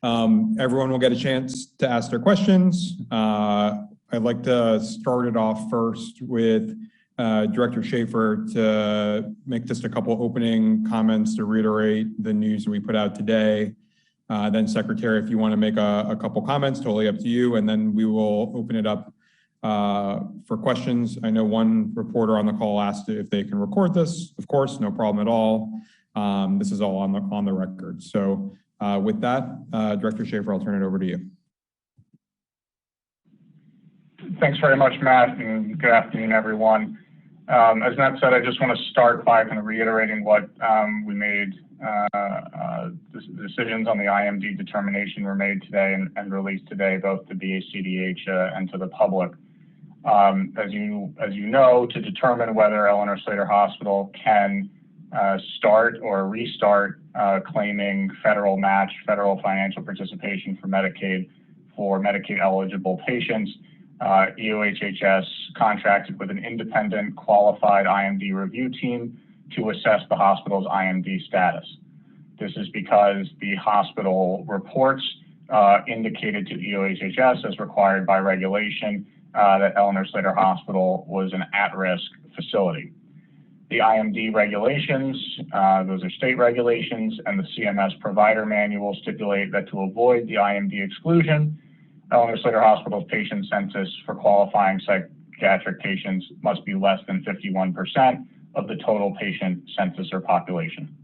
Everyone will get a chance to ask their questions. I'd like to start it off first with Director Schaefer to make just a couple opening comments to reiterate the news that we put out today. Then Secretary, if you want to make a couple comments, totally up to you, and then we will open it up for questions. I know one reporter on the call asked if they can record this. Of course, no problem at all. This is all on the record. So with that, Director Schaefer, I'll turn it over to you. Thanks very much, Matt, and good afternoon, everyone. As Matt said, I just want to start by kind of reiterating what we made. The decisions on the IMD determination were made today and released today, both to BACDH and to the public. As you know, to determine whether Eleanor Slater Hospital can start or restart claiming federal match, federal financial participation for Medicaid eligible patients, EOHHS contracted with an independent qualified IMD review team to assess the hospital's IMD status. This is because the hospital reports indicated to EOHHS, as required by regulation, that Eleanor Slater Hospital was an at-risk facility. The IMD regulations, those are state regulations, and the CMS provider manual stipulate that to avoid the IMD exclusion, Eleanor Slater Hospital's patient census for qualifying psychiatric patients must be less than 51% of the total patient census or population.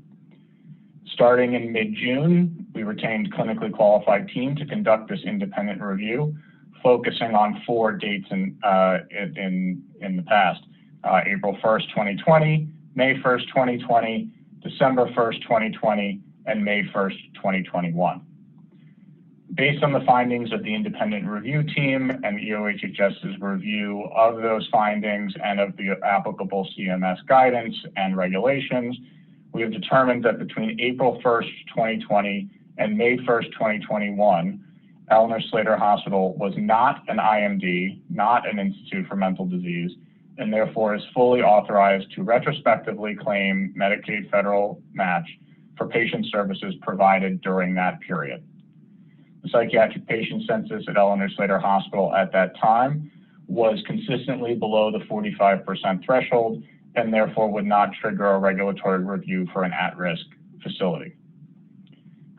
Starting in mid-June, we retained clinically qualified team to conduct this independent review, focusing on 4 dates in the past: April 1st, 2020, May 1st, 2020, December 1st, 2020, and May 1st, 2021. Based on the findings of the independent review team and EOHHS's review of those findings and of the applicable CMS guidance and regulations, we have determined that between April 1st, 2020 and May 1st, 2021, Eleanor Slater Hospital was not an IMD, not an Institute for Mental Disease, and therefore is fully authorized to retrospectively claim Medicaid federal match for patient services provided during that period. The psychiatric patient census at Eleanor Slater Hospital at that time was consistently below the 45% threshold and therefore would not trigger a regulatory review for an at-risk facility.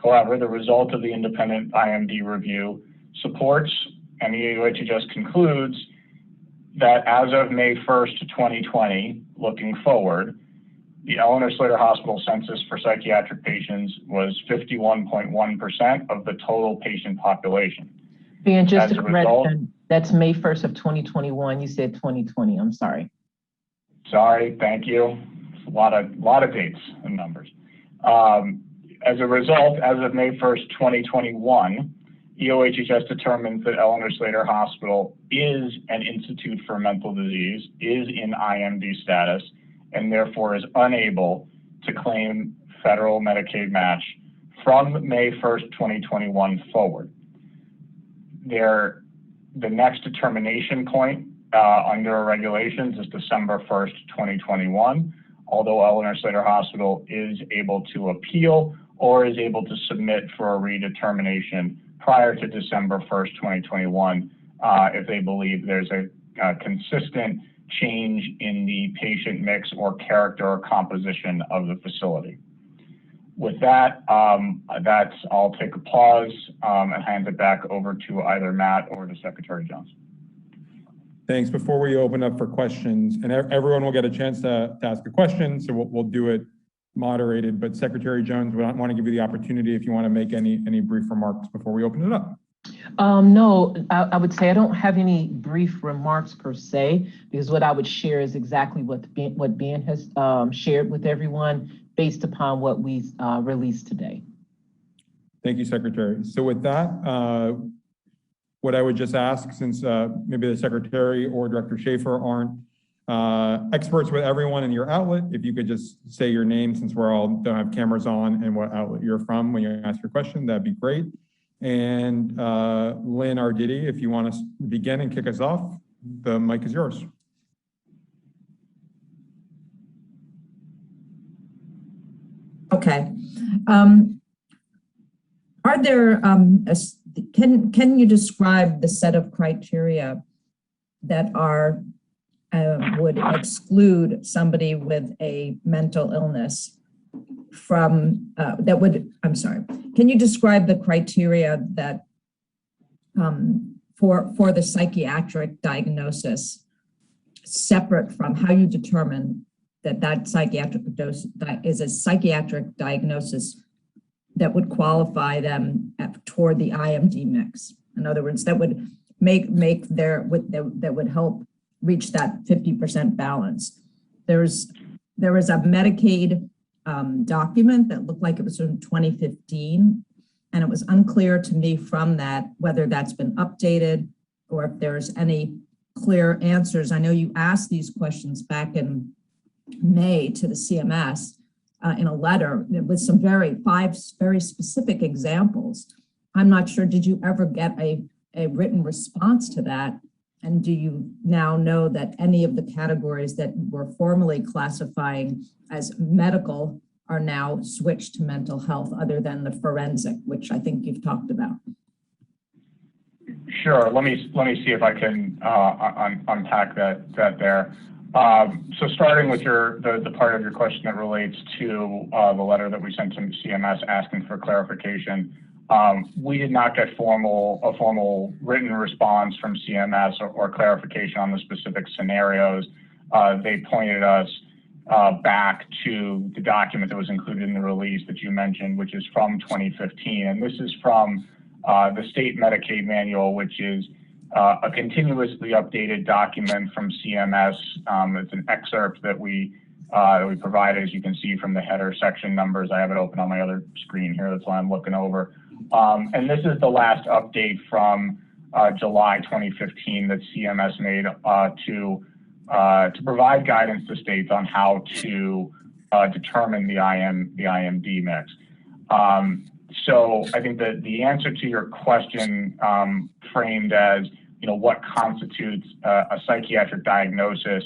However, the result of the independent IMD review supports, and EOHHS concludes, that as of May 1st, 2020, looking forward, the Eleanor Slater Hospital census for psychiatric patients was 51.1% of the total patient population. And just a correction, that's May 1st of 2021. You said 2020. I'm sorry. Sorry, thank you. It's a lot of dates and numbers. As a result, as of May 1st, 2021, EOHHS determines that Eleanor Slater Hospital is an Institute for Mental Disease, is in IMD status, and therefore is unable to claim federal Medicaid match from May 1st, 2021 forward. The next determination point under our regulations is December 1st, 2021, although Eleanor Slater Hospital is able to appeal or is able to submit for a redetermination prior to December 1st, 2021, if they believe there's a consistent change in the patient mix or character or composition of the facility. With that, I'll take a pause and hand it back over to either Matt or to Secretary Jones. Thanks. Before we open up for questions, and everyone will get a chance to ask a question, so we'll do it moderated, but Secretary Jones, we want to give you the opportunity if you want to make any brief remarks before we open it up. No, I would say I don't have any brief remarks per se, because what I would share is exactly what Ben has shared with everyone based upon what we released today. Thank you, Secretary. So with that, what I would just ask, since maybe the Secretary or Director Schaefer aren't experts with everyone in your outlet, if you could just say your name, since we're all don't have cameras on, and what outlet you're from when you ask your question, that'd be great. And Lynn RDD, if you want to begin and kick us off, the mic is yours. Okay. Are there, can you describe the set of criteria that are, would exclude somebody with a mental illness from, can you describe the criteria that for the psychiatric diagnosis, separate from how you determine that psychiatric dose is a psychiatric diagnosis that would qualify them toward the IMD mix? In other words, that would that would help reach that 50% balance. There was a Medicaid document that looked like it was from 2015, and it was unclear to me from that whether that's been updated or if there's any clear answers. I know you asked these questions back in May to the CMS in a letter with some five very specific examples. I'm not sure, did you ever get a written response to that? And do you now know that any of the categories that were formerly classifying as medical are now switched to mental health, other than the forensic, which I think you've talked about? Sure. Let me see if I can unpack that there. So starting with the part of your question that relates to the letter that we sent to CMS asking for clarification, we did not get a formal written response from CMS or clarification on the specific scenarios. They pointed us back to the document that was included in the release that you mentioned, which is from 2015. And this is from the state Medicaid manual, which is a continuously updated document from CMS. It's an excerpt that we provided, as you can see from the header section numbers. I have it open on my other screen here. That's why I'm looking over. And this is the last update from July 2015 that CMS made to provide guidance to states on how to determine the IMD mix. So I think that the answer to your question, framed as, what constitutes a psychiatric diagnosis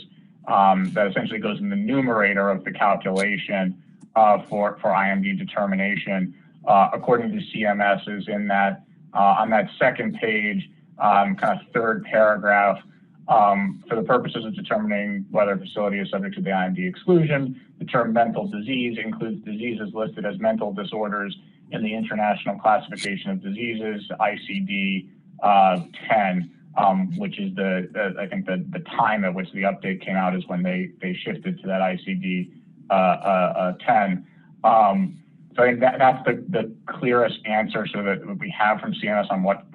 that essentially goes in the numerator of the calculation for IMD determination, according to CMS, is in that on that second page, kind of third paragraph. For the purposes of determining whether a facility is subject to the IMD exclusion, the term mental disease includes diseases listed as mental disorders in the International Classification of Diseases, ICD-10, which is I think the time at which the update came out is when they shifted to that ICD-10. So I think that's the clearest answer, so that we have from CMS on what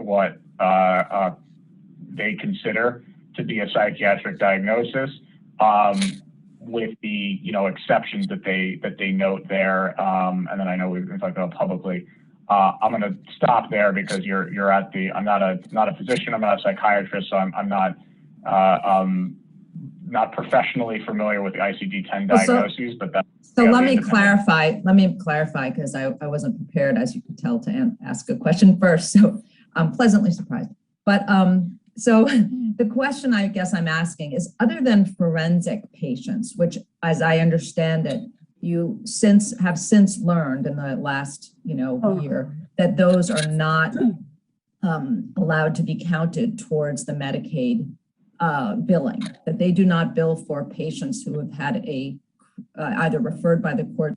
they consider to be a psychiatric diagnosis, with the exceptions that they note there. And then I know we've talked about publicly. I'm going to stop there because you're at the. I'm not a physician. I'm not a psychiatrist, so I'm not professionally familiar with the ICD-10 diagnoses. But that's so. Let me clarify. Because I wasn't prepared, as you could tell, to ask a question first. So I'm pleasantly surprised. But so the question I guess I'm asking is, other than forensic patients, which, as I understand it, you have since learned in the last year that those are not allowed to be counted towards the Medicaid billing, that they do not bill for patients who have had either referred by the court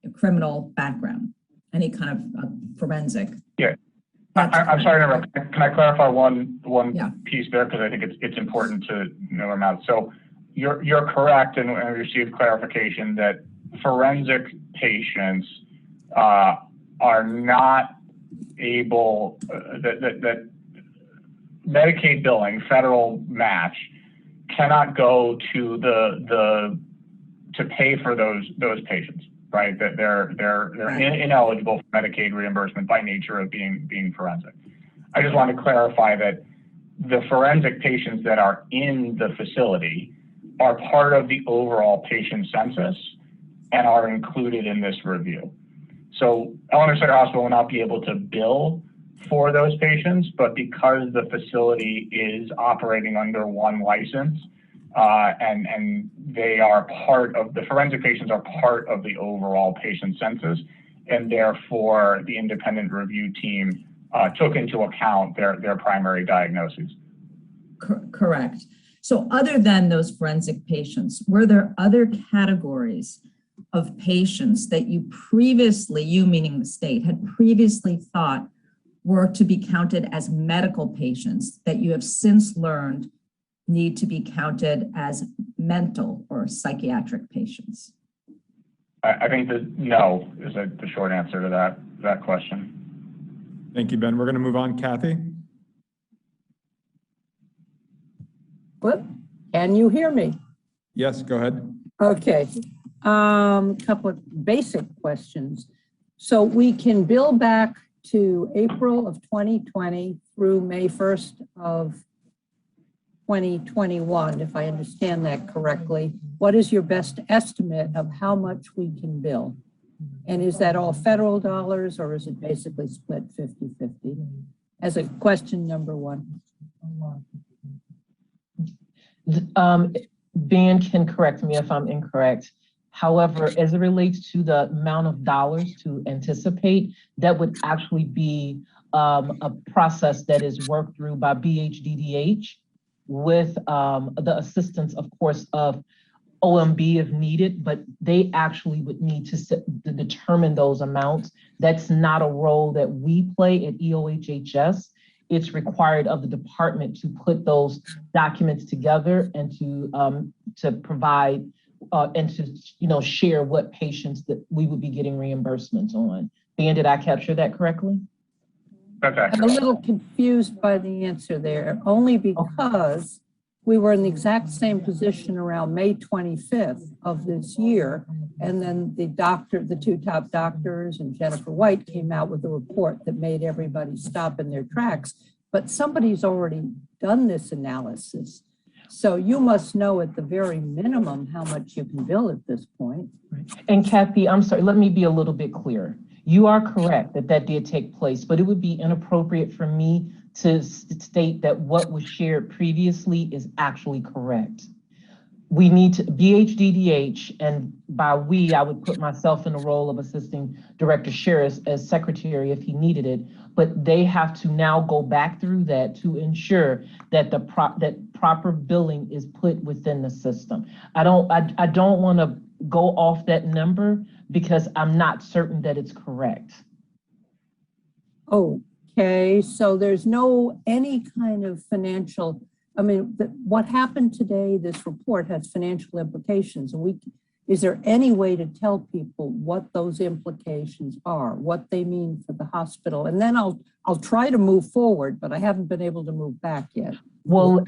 a criminal background, any kind of forensic. Yeah. I'm sorry to interrupt. Can I clarify one piece there, because I think it's important to know about. So you're correct, and I received clarification that forensic patients are not able, that Medicaid billing, federal match, cannot go to to pay for those patients. Right, that they're ineligible for Medicaid reimbursement by nature of being forensic. I just want to clarify that the forensic patients that are in the facility are part of the overall patient census and are included in this review. So Eleanor Slater Hospital will not be able to bill for those patients, but because the facility is operating under one license, and they are part of the forensic patients are part of the overall patient census, and therefore the independent review team took into account their primary diagnoses. Correct. So other than those forensic patients, were there other categories of patients that you previously, you meaning the state, had previously thought were to be counted as medical patients that you have since learned need to be counted as mental or psychiatric patients? I think that no is the short answer to that question. Thank you, Ben. We're going to move on. Cathy? What? Can you hear me? Yes, go ahead. Okay. Couple of basic questions. So we can bill back to April of 2020 through May 1st of 2021, if I understand that correctly. What is your best estimate of how much we can bill? And is that all federal dollars, or is it basically split 50-50? As a question number one. Ben can correct me if I'm incorrect. However, as it relates to the amount of dollars to anticipate, that would actually be a process that is worked through by BHDDH with the assistance, of course, of OMB if needed, but they actually would need to determine those amounts. That's not a role that we play at EOHHS. It's required of the department to put those documents together and to provide and to share what patients that we would be getting reimbursements on. Ben, did I capture that correctly? That's accurate. I'm a little confused by the answer there, only because we were in the exact same position around May 25th of this year. And then the two top doctors and Jennifer White came out with a report that made everybody stop in their tracks. But somebody's already done this analysis. So you must know at the very minimum how much you can bill at this point. Right. And Cathy, I'm sorry, let me be a little bit clear. You are correct that did take place, but it would be inappropriate for me to state that what was shared previously is actually correct. We need to, BHDDH, and by we, I would put myself in the role of assisting Director Sherris as secretary if he needed it, but they have to now go back through that to ensure that proper billing is put within the system. I don't want to go off that number because I'm not certain that it's correct. Okay, so there's any kind of financial, what happened today, this report has financial implications. Is there any way to tell people what those implications are, what they mean for the hospital? And then I'll try to move forward, but I haven't been able to move back yet. Well,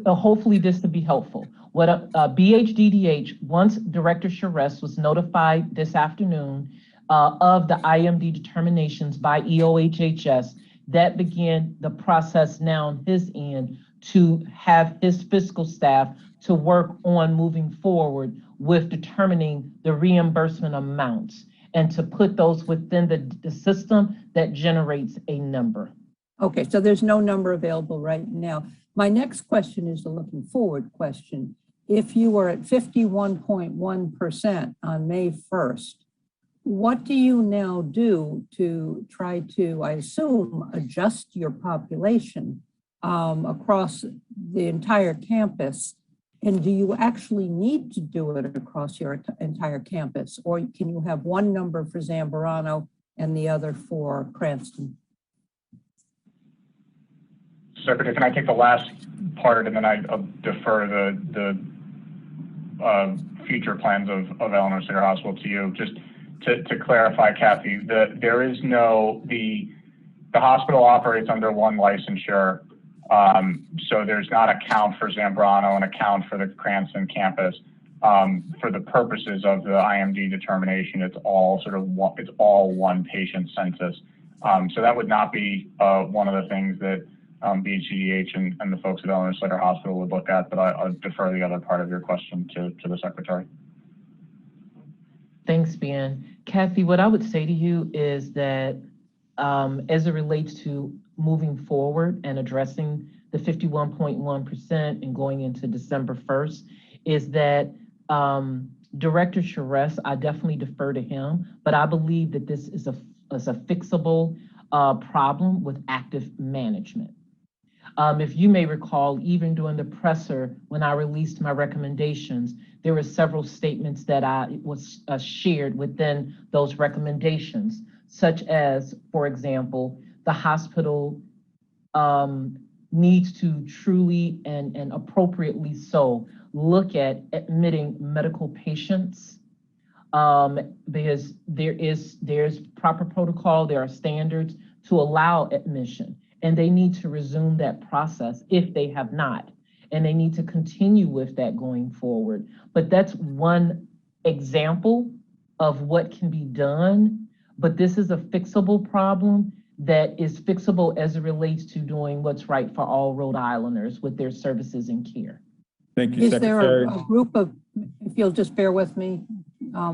hopefully this will be helpful. What BHDDH, once Director Sherris was notified this afternoon of the IMD determinations by EOHHS, that began the process now on his end to have his fiscal staff to work on moving forward with determining the reimbursement amounts and to put those within the system that generates a number. Okay, so there's no number available right now. My next question is a looking forward question. If you were at 51.1% on May 1st, what do you now do to try to, I assume, adjust your population across the entire campus? And do you actually need to do it across your entire campus? Or can you have one number for Zambarano and the other for Cranston? Secretary, can I take the last part and then I'll defer the future plans of Eleanor Slater Hospital to you? Just to clarify, Cathy, the hospital operates under one licensure. So there's not a count for Zambrano and a count for the Cranston campus. For the purposes of the IMD determination, it's all one patient census. So that would not be one of the things that BHDH and the folks at Eleanor Slater Hospital would look at, but I'll defer the other part of your question to the Secretary. Thanks, Ben. Cathy, what I would say to you is that as it relates to moving forward and addressing the 51.1% and going into December 1st, is that Director Charest, I definitely defer to him, but I believe that this is a fixable problem with active management. If you may recall, even during the presser, when I released my recommendations, there were several statements that I was shared within those recommendations, such as, for example, the hospital needs to truly and appropriately so look at admitting medical patients, because there's proper protocol, there are standards to allow admission, and they need to resume that process if they have not, and they need to continue with that going forward. But that's one example of what can be done, but this is a fixable problem that is fixable as it relates to doing what's right for all Rhode Islanders with their services and care. Thank you, Is Secretary. there a group of, if you'll just bear with me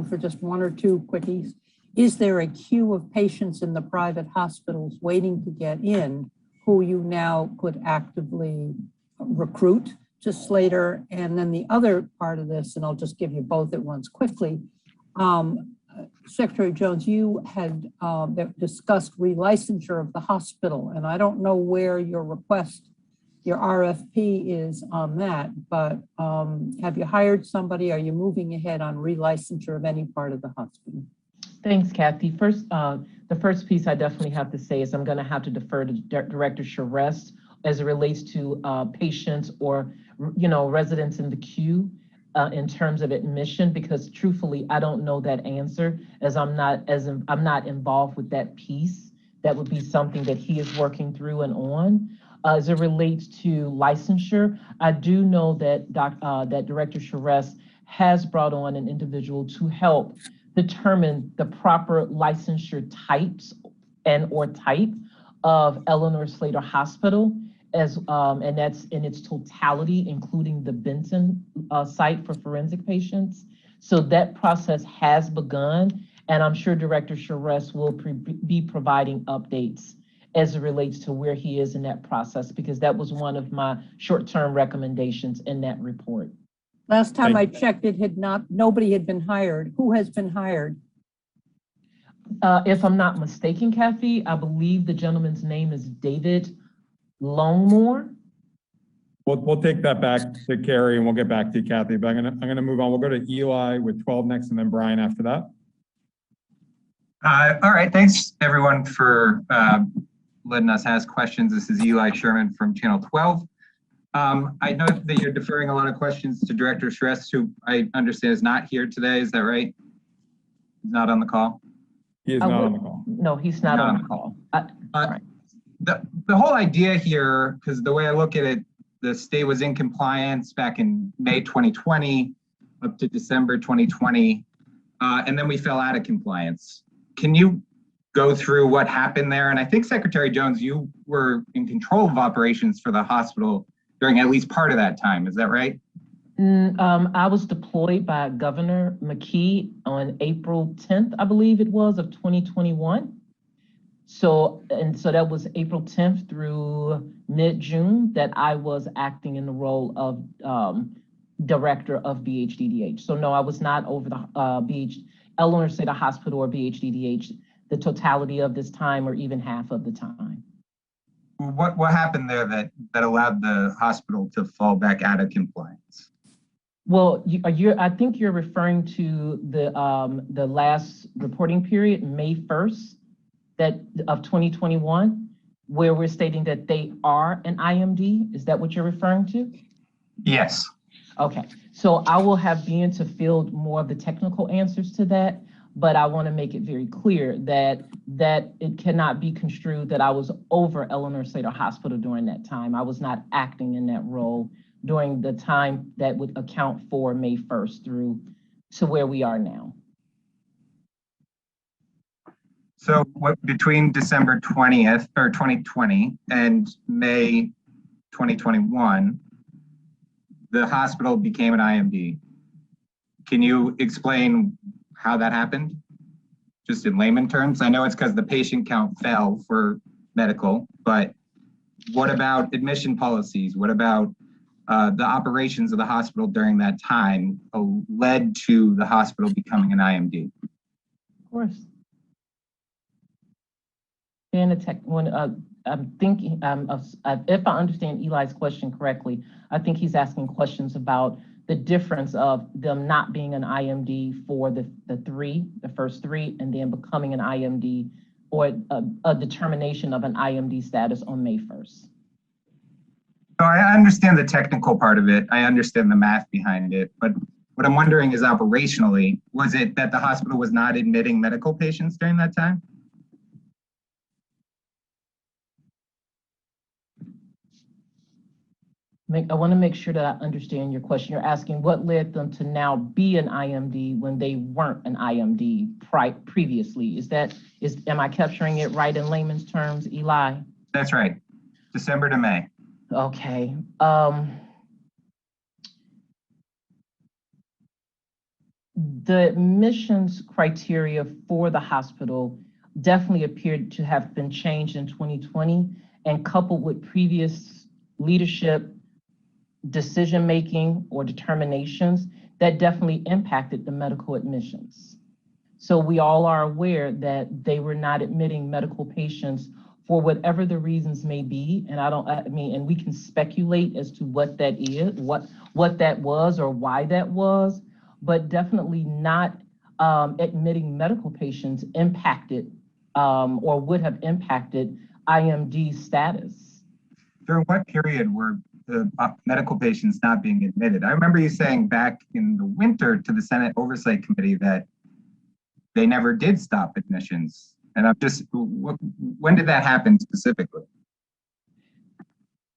for just one or two quickies, is there a queue of patients in the private hospitals waiting to get in who you now could actively recruit to Slater? And then the other part of this, and I'll just give you both at once quickly, Secretary Jones, you had discussed relicensure of the hospital, and I don't know where your request, your RFP is on that, but have you hired somebody? Are you moving ahead on relicensure of any part of the hospital? Thanks, Cathy. First, the first piece I definitely have to say is I'm going to have to defer to Director Charest as it relates to patients or residents in the queue in terms of admission, because truthfully, I don't know that answer as I'm not involved with that piece. That would be something that he is working through and on. As it relates to licensure, I do know that that Director Charest has brought on an individual to help determine the proper licensure types or type of Eleanor Slater Hospital, and that's in its totality, including the Benton site for forensic patients. So that process has begun, and I'm sure Director Charest will be providing updates as it relates to where he is in that process, because that was one of my short-term recommendations in that report. Last time I checked, nobody had been hired. Who has been hired? If I'm not mistaken, Cathy, I believe the gentleman's name is David Longmore. We'll take that back to Carrie and we'll get back to you, Cathy, but I'm gonna move on. We'll go to Eli with 12 next and then Brian after that. All right, thanks everyone for letting us ask questions. This is Eli Sherman from Channel 12. I know that you're deferring a lot of questions to Director Charest, who I understand is not here today. Is that right? He's not on the call? He is not on the call. No, he's not on the call. Right. The whole idea here, because the way I look at it, the state was in compliance back in May 2020 up to December 2020, and then we fell out of compliance. Can you go through what happened there? And I think Secretary Jones, you were in control of operations for the hospital during at least part of that time. Is that right? I was deployed by Governor McKee on April 10th, I believe it was, of 2021. So that was April 10th through mid-June that I was acting in the role of director of BHDDH. So no, I was not over the Eleanor Slater Hospital or BHDDH the totality of this time or even half of the time. What happened there that allowed the hospital to fall back out of compliance? Well, I think you're referring to the last reporting period, May 1st of 2021, where we're stating that they are an IMD. Is that what you're referring to? Yes. Okay, so I will have Bien to field more of the technical answers to that, but I want to make it very clear that it cannot be construed that I was over Eleanor Slater Hospital during that time. I was not acting in that role during the time that would account for May 1st through to where we are now. So between December 20th or 2020 and May 2021, the hospital became an IMD. Can you explain how that happened? Just in layman terms. I know it's because the patient count fell for medical, but what about admission policies? What about the operations of the hospital during that time led to the hospital becoming an IMD? Of course. And I'm thinking, if I understand Eli's question correctly, I think he's asking questions about the difference of them not being an IMD for the first three, and then becoming an IMD or a determination of an IMD status on May 1st. So I understand the technical part of it. I understand the math behind it. But what I'm wondering is operationally, was it that the hospital was not admitting medical patients during that time? I want to make sure that I understand your question. You're asking what led them to now be an IMD when they weren't an IMD previously. Am I capturing it right in layman's terms, Eli? That's right. December to May. Okay. The admissions criteria for the hospital definitely appeared to have been changed in 2020, and coupled with previous leadership decision-making or determinations that definitely impacted the medical admissions. So we all are aware that they were not admitting medical patients for whatever the reasons may be. And and we can speculate as to what that is, what that was or why that was, but definitely not admitting medical patients impacted or would have impacted IMD status. During what period were the medical patients not being admitted? I remember you saying back in the winter to the Senate Oversight Committee that they never did stop admissions. And I'm just, when did that happen specifically?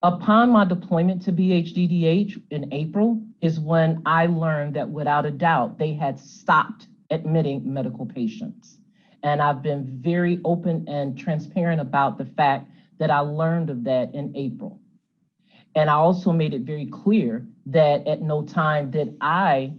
Upon my deployment to BHDDH in April is when I learned that without a doubt, they had stopped admitting medical patients. And I've been very open and transparent about the fact that I learned of that in April. And I also made it very clear that at no time did I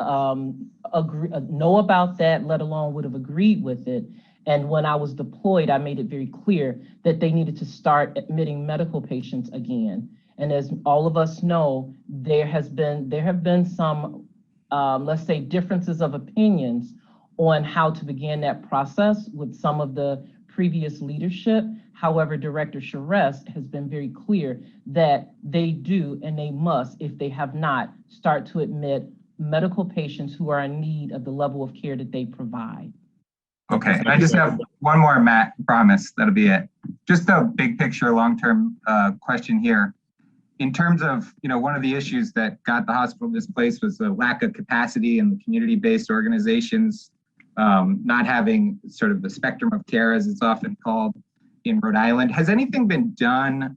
know about that, let alone would have agreed with it. And when I was deployed, I made it very clear that they needed to start admitting medical patients again. And as all of us know, there have been some, let's say, differences of opinions on how to begin that process with some of the previous leadership. However, Director Charest has been very clear that they do and they must, if they have not, start to admit medical patients who are in need of the level of care that they provide. Okay, and I just have one more, Matt, promise, that'll be it. Just a big picture, long-term question here. In terms of, one of the issues that got the hospital displaced was the lack of capacity in the community-based organizations, not having sort of the spectrum of care, as it's often called, in Rhode Island. Has anything been done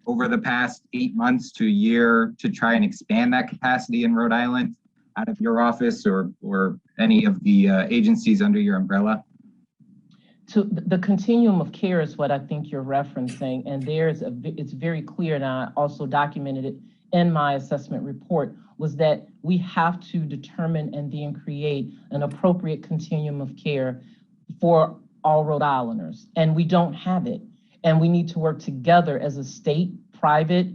over the past 8 months to a year to try and expand that capacity in Rhode Island out of your office or any of the agencies under your umbrella? So the continuum of care is what I think you're referencing, and it's very clear, and I also documented it in my assessment report, was that we have to determine and then create an appropriate continuum of care for all Rhode Islanders, and we don't have it. And we need to work together as a state, private,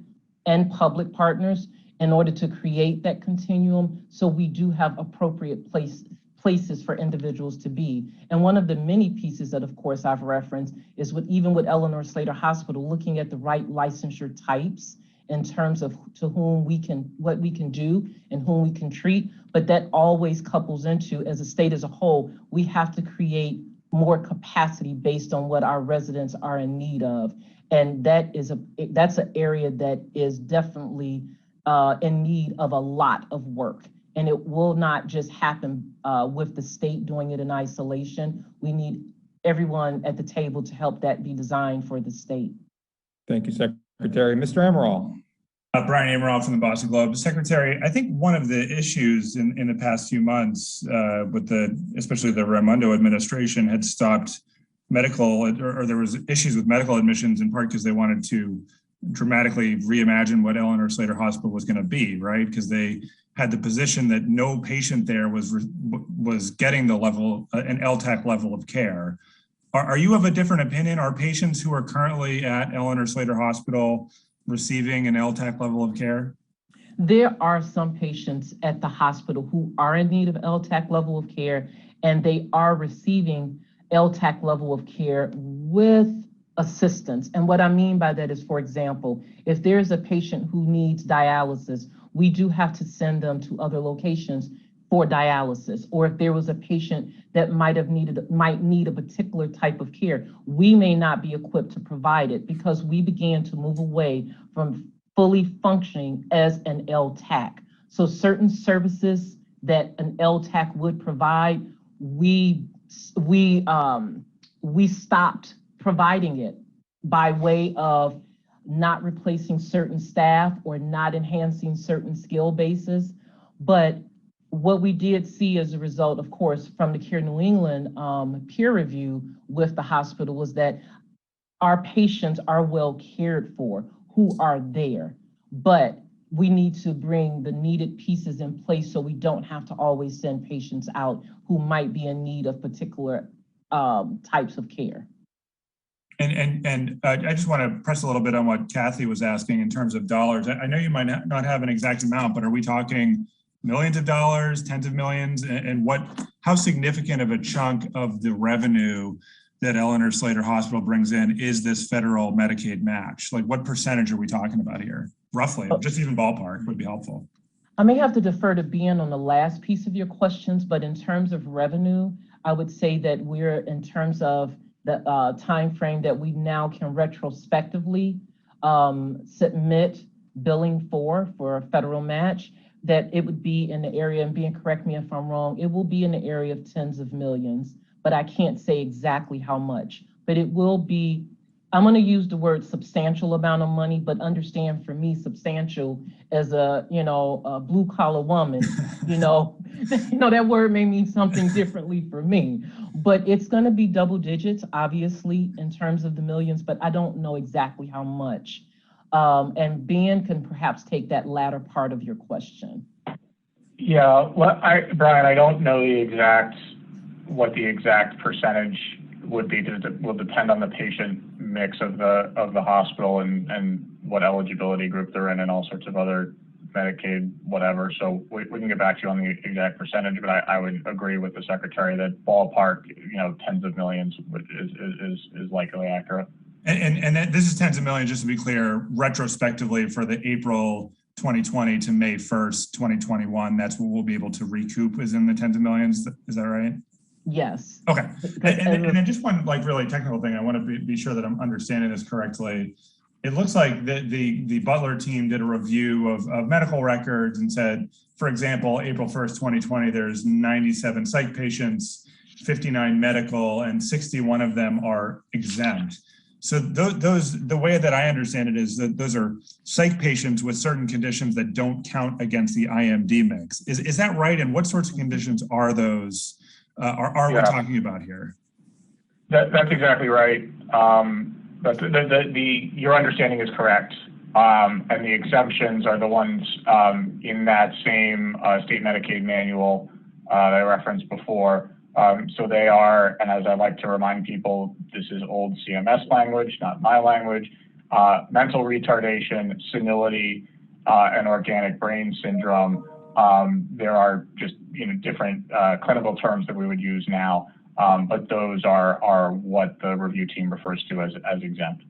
and public partners in order to create that continuum so we do have appropriate places for individuals to be. And one of the many pieces that, of course, I've referenced is even with Eleanor Slater Hospital, looking at the right licensure types in terms of what we can do and whom we can treat. But that always couples into, as a state as a whole, we have to create more capacity based on what our residents are in need of. And that's an area that is definitely in need of a lot of work. And it will not just happen with the state doing it in isolation. We need everyone at the table to help that be designed for the state. Thank you, Secretary. Mr. Amaral. Brian Amaral from the Boston Globe. Secretary, I think one of the issues in the past few months with especially the Raimondo administration had stopped medical, or there was issues with medical admissions in part because they wanted to dramatically reimagine what Eleanor Slater Hospital was going to be, right? Because they had the position that no patient there was getting the level, an LTAC level of care. Are you of a different opinion? Are patients who are currently at Eleanor Slater Hospital receiving an LTAC level of care? There are some patients at the hospital who are in need of LTAC level of care, and they are receiving LTAC level of care with assistance. And what I mean by that is, for example, if there's a patient who needs dialysis, we do have to send them to other locations for dialysis. Or if there was a patient that might need a particular type of care, we may not be equipped to provide it because we began to move away from fully functioning as an LTAC. So certain services that an LTAC would provide, we stopped providing it by way of not replacing certain staff or not enhancing certain skill bases. But what we did see as a result, of course, from the Care New England peer review with the hospital was that our patients are well cared for who are there, but we need to bring the needed pieces in place so we don't have to always send patients out who might be in need of particular types of care. And I just want to press a little bit on what Cathy was asking in terms of dollars. I know you might not have an exact amount, but are we talking millions of dollars, tens of millions, and how significant of a chunk of the revenue that Eleanor Slater Hospital brings in is this federal Medicaid match? Like, what percentage are we talking about here? Roughly, just even ballpark would be helpful. I may have to defer to Ben on the last piece of your questions, but in terms of revenue, I would say that we're in terms of the time frame that we now can retrospectively submit billing for a federal match, that it would be in the area, and Ben, correct me if I'm wrong, it will be in the area of tens of millions, but I can't say exactly how much. But it will be, I'm going to use the word substantial amount of money, but understand for me, substantial as a blue collar woman, that word may mean something differently for me, but it's going to be double digits, obviously, in terms of the millions, but I don't know exactly how much. And Ben can perhaps take that latter part of your question. Yeah, well, Brian, I don't know what the exact percentage would be. It will depend on the patient mix of the hospital and what eligibility group they're in and all sorts of other Medicaid, whatever. So we can get back to you on the exact percentage, but I would agree with the secretary that ballpark, tens of millions is likely accurate. And this is tens of millions, just to be clear, retrospectively for the April 2020 to May 1st, 2021, that's what we'll be able to recoup is in the tens of millions. Is that right? Yes. Okay. And then just one really technical thing. I want to be sure that I'm understanding this correctly. It looks like the Butler team did a review of medical records and said, for example, April 1st, 2020, there's 97 psych patients, 59 medical, and 61 of them are exempt. So the way that I understand it is that those are psych patients with certain conditions that don't count against the IMD mix. Is that right? And what sorts of conditions are those? Are we talking about here? That's exactly right. Your understanding is correct. And the exemptions are the ones in that same state Medicaid manual that I referenced before. So they are, and as I like to remind people, this is old CMS language, not my language, mental retardation, senility, and organic brain syndrome. There are just different clinical terms that we would use now, but those are what the review team refers to as exempt.